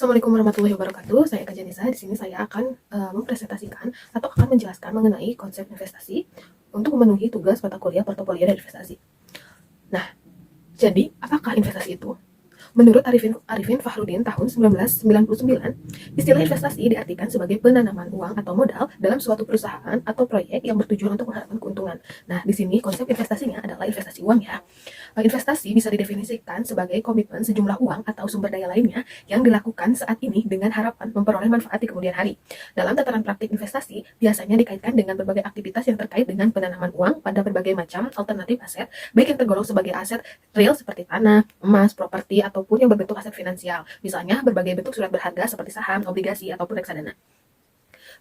Assalamualaikum warahmatullahi wabarakatuh. Saya Eka Janisa. Di sini saya akan mempresentasikan atau akan menjelaskan mengenai konsep investasi untuk memenuhi tugas mata kuliah portofolio dan investasi. Nah, jadi apakah investasi itu? Menurut Arifin Fahrudin tahun 1999, istilah investasi diartikan sebagai penanaman uang atau modal dalam suatu perusahaan atau proyek yang bertujuan untuk mengharapkan keuntungan. Nah, di sini konsep investasinya adalah investasi uang ya. Investasi bisa didefinisikan sebagai komitmen sejumlah uang atau sumber daya lainnya yang dilakukan saat ini dengan harapan memperoleh manfaat di kemudian hari. Dalam tataran praktik investasi, biasanya dikaitkan dengan berbagai aktivitas yang terkait dengan penanaman uang pada berbagai macam alternatif aset, baik yang tergolong sebagai aset real seperti tanah, emas, properti, ataupun yang berbentuk aset finansial, misalnya berbagai bentuk surat berharga seperti saham, obligasi, ataupun reksadana.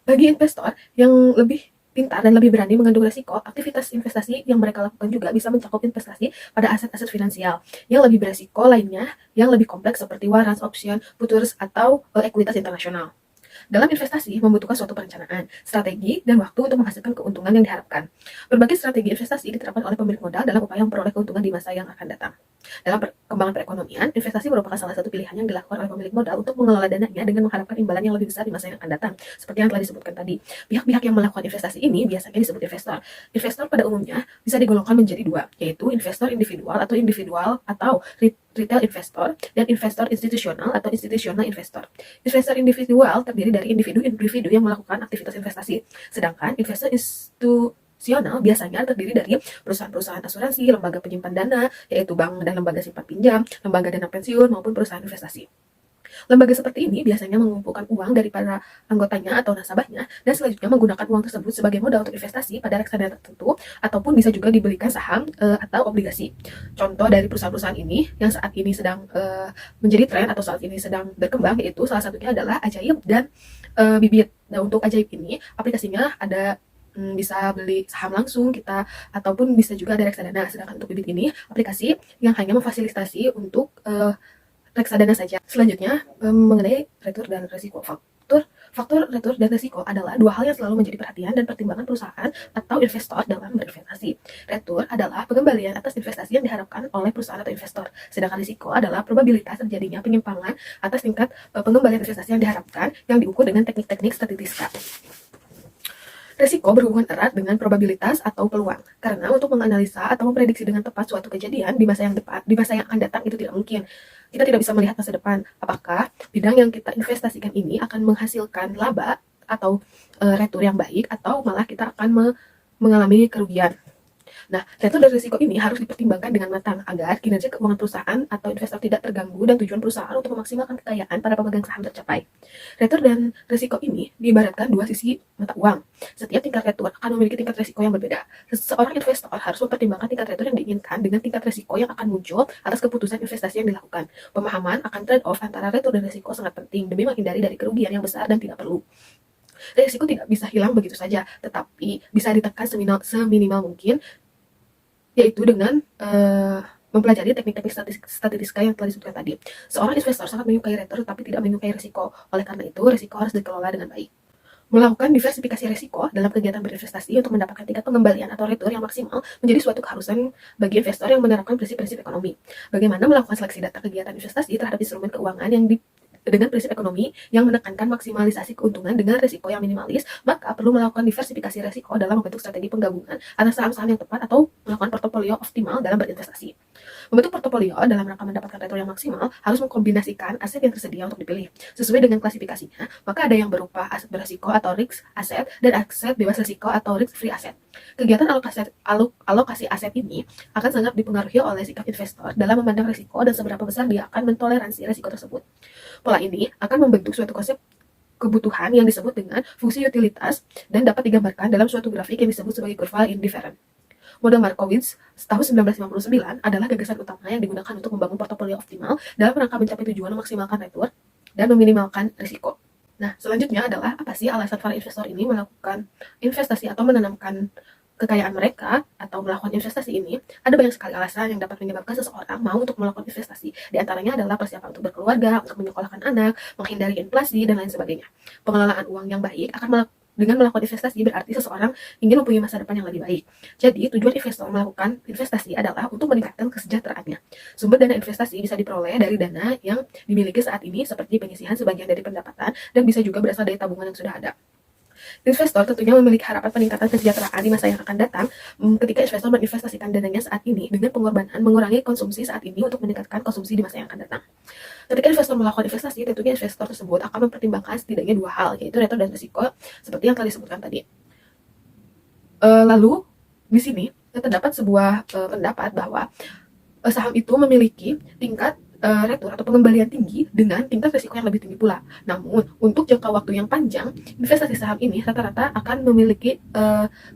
Bagi investor yang lebih pintar dan lebih berani mengandung resiko, aktivitas investasi yang mereka lakukan juga bisa mencakup investasi pada aset-aset finansial yang lebih beresiko lainnya, yang lebih kompleks seperti warrants, option, futures, atau ekuitas internasional. Dalam investasi membutuhkan suatu perencanaan, strategi, dan waktu untuk menghasilkan keuntungan yang diharapkan. Berbagai strategi investasi diterapkan oleh pemilik modal dalam upaya memperoleh keuntungan di masa yang akan datang. Dalam perkembangan perekonomian, investasi merupakan salah satu pilihan yang dilakukan oleh pemilik modal untuk mengelola dananya dengan mengharapkan imbalan yang lebih besar di masa yang akan datang. Seperti yang telah disebutkan tadi, pihak-pihak yang melakukan investasi ini biasanya disebut investor. Investor pada umumnya bisa digolongkan menjadi dua, yaitu investor individual atau retail investor dan investor institusional atau institutional investor. Investor individual terdiri dari individu-individu yang melakukan aktivitas investasi, sedangkan investor institusional biasanya terdiri dari perusahaan-perusahaan asuransi, lembaga penyimpan dana, yaitu bank dan lembaga simpan pinjam, lembaga dana pensiun, maupun perusahaan investasi. Lembaga seperti ini biasanya mengumpulkan uang dari para anggotanya atau nasabahnya dan selanjutnya menggunakan uang tersebut sebagai modal untuk investasi pada reksadana tertentu ataupun bisa juga dibelikan saham atau obligasi. Contoh dari perusahaan-perusahaan ini yang saat ini sedang menjadi tren atau saat ini sedang berkembang yaitu salah satunya adalah Ajaib dan Bibit. Nah, untuk Ajaib ini aplikasinya ada bisa beli saham langsung kita ataupun bisa juga ada reksadana. Sedangkan untuk Bibit ini aplikasi yang hanya memfasilitasi untuk reksadana saja. Selanjutnya mengenai retur dan risiko. Faktor retur dan risiko adalah dua hal yang selalu menjadi perhatian dan pertimbangan perusahaan atau investor dalam berinvestasi. Retur adalah pengembalian atas investasi yang diharapkan oleh perusahaan atau investor, sedangkan risiko adalah probabilitas terjadinya penyimpangan atas tingkat pengembalian investasi yang diharapkan yang diukur dengan teknik-teknik statistika. Risiko berhubungan erat dengan probabilitas atau peluang, karena untuk menganalisa atau memprediksi dengan tepat suatu kejadian di masa yang akan datang itu tidak mungkin. Kita tidak bisa melihat masa depan, apakah bidang yang kita investasikan ini akan menghasilkan laba atau retur yang baik, atau malah kita akan mengalami kerugian. Nah, retur dan risiko ini harus dipertimbangkan dengan matang agar kinerja keuangan perusahaan atau investor tidak terganggu dan tujuan perusahaan untuk memaksimalkan kekayaan para pemegang saham tercapai. Retur dan risiko ini diibaratkan dua sisi mata uang. Setiap tingkat retur akan memiliki tingkat risiko yang berbeda. Seorang investor harus mempertimbangkan tingkat retur yang diinginkan dengan tingkat risiko yang akan muncul atas keputusan investasi yang dilakukan. Pemahaman akan trade-off antara retur dan risiko sangat penting demi menghindari dari kerugian yang besar dan tidak perlu. Risiko tidak bisa hilang begitu saja, tetapi bisa ditekan seminimal mungkin, yaitu dengan mempelajari teknik-teknik statistika yang telah disebutkan tadi. Seorang investor sangat menyukai return tetapi tidak menyukai risiko. Oleh karena itu, risiko harus dikelola dengan baik. Melakukan diversifikasi risiko dalam kegiatan berinvestasi untuk mendapatkan tingkat pengembalian atau return yang maksimal menjadi suatu keharusan bagi investor yang menerapkan prinsip-prinsip ekonomi. Bagaimana melakukan seleksi data kegiatan investasi terhadap instrumen keuangan yang dengan prinsip ekonomi yang menekankan maksimalisasi keuntungan dengan risiko yang minimalis, maka perlu melakukan diversifikasi risiko dalam membentuk strategi penggabungan atas saham-saham yang tepat atau melakukan portofolio optimal dalam berinvestasi. Membentuk portofolio dalam rangka mendapatkan return yang maksimal harus mengkombinasikan aset yang tersedia untuk dipilih. Sesuai dengan klasifikasinya, maka ada yang berupa aset berisiko atau risk aset dan aset bebas risiko atau risk free aset. Kegiatan alokasi aset ini akan sangat dipengaruhi oleh sikap investor dalam memandang risiko dan seberapa besar dia akan mentoleransi risiko tersebut. Pola ini akan membentuk suatu konsep kebutuhan yang disebut dengan fungsi utilitas dan dapat digambarkan dalam suatu grafik yang disebut sebagai kurva indifferent. Model Markowitz tahun 1959 adalah gagasan utama yang digunakan untuk membangun portofolio optimal dalam rangka mencapai tujuan memaksimalkan return dan meminimalkan risiko. Nah, selanjutnya adalah apa sih alasan para investor ini melakukan investasi atau menanamkan kekayaan mereka atau melakukan investasi ini. Ada banyak sekali alasan yang dapat menyebabkan seseorang mau untuk melakukan investasi. Di antaranya adalah persiapan untuk berkeluarga, untuk menyekolahkan anak, menghindari inflasi, dan lain sebagainya. Pengelolaan uang yang baik akan Dengan melakukan investasi berarti seseorang ingin mempunyai masa depan yang lebih baik. Jadi, tujuan investor melakukan investasi adalah untuk meningkatkan kesejahteraannya. Sumber dana investasi bisa diperoleh dari dana yang dimiliki saat ini seperti penyisihan sebagian dari pendapatan dan bisa juga berasal dari tabungan yang sudah ada. Investor tentunya memiliki harapan peningkatan kesejahteraan di masa yang akan datang ketika investor menginvestasikan dananya saat ini dengan pengorbanan mengurangi konsumsi saat ini untuk meningkatkan konsumsi di masa yang akan datang. Ketika investor melakukan investasi, tentunya investor tersebut akan mempertimbangkan setidaknya dua hal, yaitu return dan risiko, seperti yang telah disebutkan tadi. Lalu di sini terdapat sebuah pendapat bahwa saham itu memiliki tingkat return atau pengembalian tinggi dengan tingkat risiko yang lebih tinggi pula. Namun, untuk jangka waktu yang panjang, investasi saham ini rata-rata akan memiliki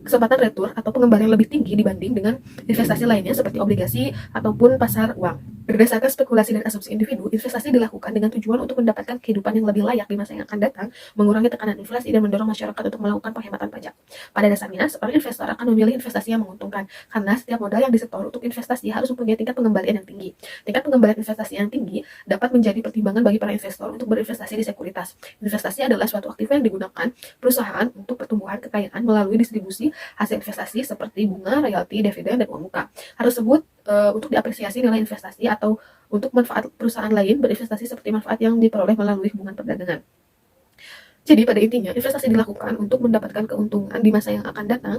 kesempatan return atau pengembalian lebih tinggi dibanding dengan investasi lainnya seperti obligasi ataupun pasar uang. Berdasarkan spekulasi dan asumsi individu, investasi dilakukan dengan tujuan untuk mendapatkan kehidupan yang lebih layak di masa yang akan datang, mengurangi tekanan inflasi, dan mendorong masyarakat untuk melakukan penghematan pajak. Pada dasarnya, seorang investor akan memilih investasi yang menguntungkan, karena setiap modal yang disetor untuk investasi harus mempunyai tingkat pengembalian yang tinggi. Tingkat pengembalian investasi yang tinggi dapat menjadi pertimbangan bagi para investor untuk berinvestasi di sekuritas. Investasi adalah suatu aktiva yang digunakan perusahaan untuk pertumbuhan kekayaan melalui distribusi hasil investasi seperti bunga, royalti, dividen, dan uang muka. Hal tersebut untuk diapresiasi nilai investasi atau untuk manfaat perusahaan lain berinvestasi seperti manfaat yang diperoleh melalui hubungan perdagangan. Jadi pada intinya investasi dilakukan untuk mendapatkan keuntungan di masa yang akan datang,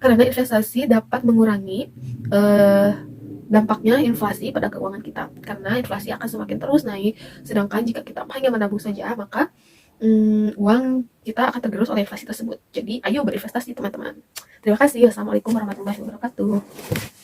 karena investasi dapat mengurangi dampaknya inflasi pada keuangan kita, karena inflasi akan semakin terus naik. Sedangkan jika kita hanya menabung saja, maka uang kita akan tergerus oleh inflasi tersebut. Jadi ayo berinvestasi teman-teman. Terima kasih. Wassalamualaikum warahmatullahi wabarakatuh.